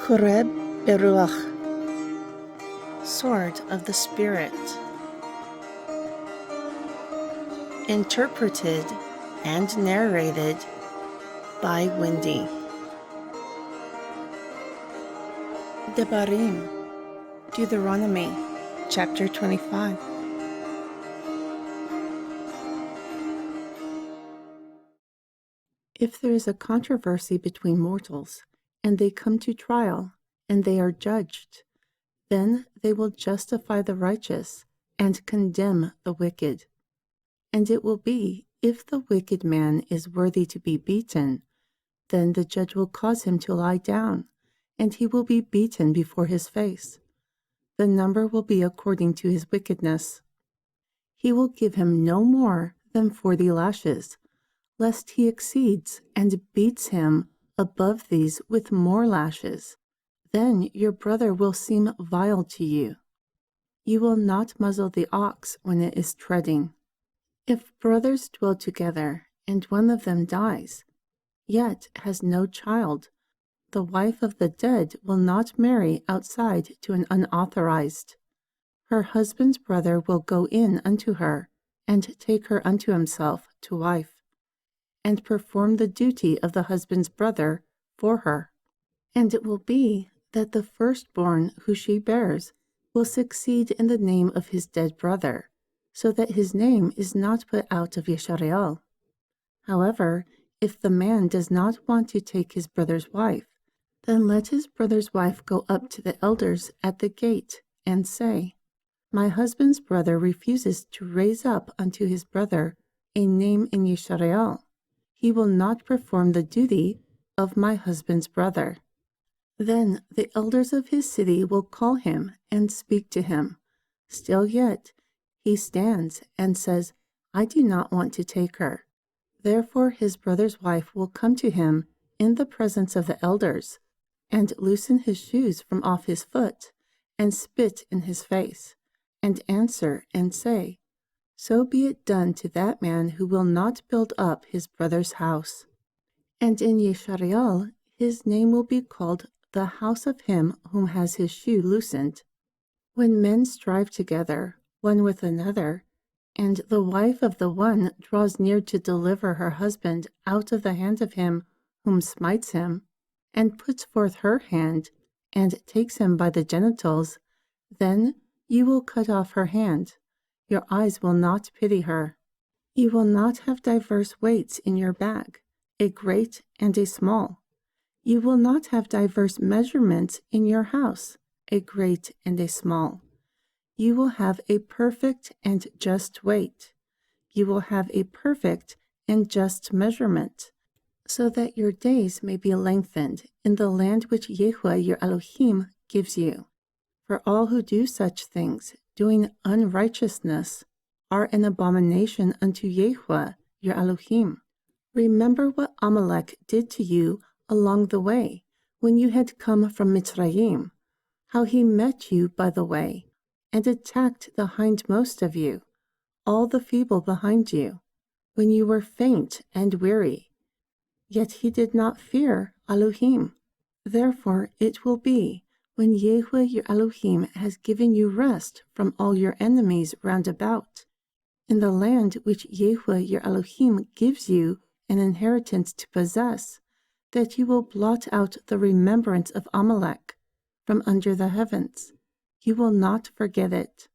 Choreb Beruach, Sword of the Spirit. Interpreted and narrated by Wendy. Debarim, Deuteronomy Chapter 25. If there is a controversy between mortals, and they come to trial, and they are judged, then they will justify the righteous and condemn the wicked. And it will be, if the wicked man is worthy to be beaten, then the judge will cause him to lie down, and he will be beaten before his face. The number will be according to his wickedness. He will give him no more than 40 lashes, lest he exceeds and beats him above these with more lashes. Then your brother will seem vile to you. You will not muzzle the ox when it is treading. If brothers dwell together, and one of them dies, yet has no child, the wife of the dead will not marry outside to an unauthorized. Her husband's brother will go in unto her, and take her unto himself to wife, and perform the duty of the husband's brother for her. And it will be that the firstborn who she bears will succeed in the name of his dead brother, so that his name is not put out of Jashari'al. However, if the man does not want to take his brother's wife, then let his brother's wife go up to the elders at the gate and say, My husband's brother refuses to raise up unto his brother a name in Jashari'al. He will not perform the duty of my husband's brother. Then the elders of his city will call him and speak to him. Still yet, he stands and says, I do not want to take her. Therefore his brother's wife will come to him in the presence of the elders, and loosen his shoes from off his foot, and spit in his face, and answer and say, So be it done to that man who will not build up his brother's house. And in Jashari'al his name will be called the house of him whom has his shoe loosened. When men strive together, one with another, and the wife of the one draws near to deliver her husband out of the hand of him whom smites him, and puts forth her hand, and takes him by the genitals, then you will cut off her hand. Your eyes will not pity her. You will not have diverse weights in your bag, a great and a small. You will not have diverse measurements in your house, a great and a small. You will have a perfect and just weight. You will have a perfect and just measurement, so that your days may be lengthened in the land which Yahuwah your Elohim gives you. For all who do such things, doing unrighteousness, are an abomination unto Yahuwah your Elohim. Remember what Amalek did to you along the way, when you had come from Mitzrayim, how he met you by the way, and attacked the hindmost of you, all the feeble behind you, when you were faint and weary. Yet he did not fear Elohim. Therefore it will be, when Yahuwah your Elohim has given you rest from all your enemies round about, in the land which Yahuwah your Elohim gives you an inheritance to possess, that you will blot out the remembrance of Amalek from under the heavens. You will not forget it.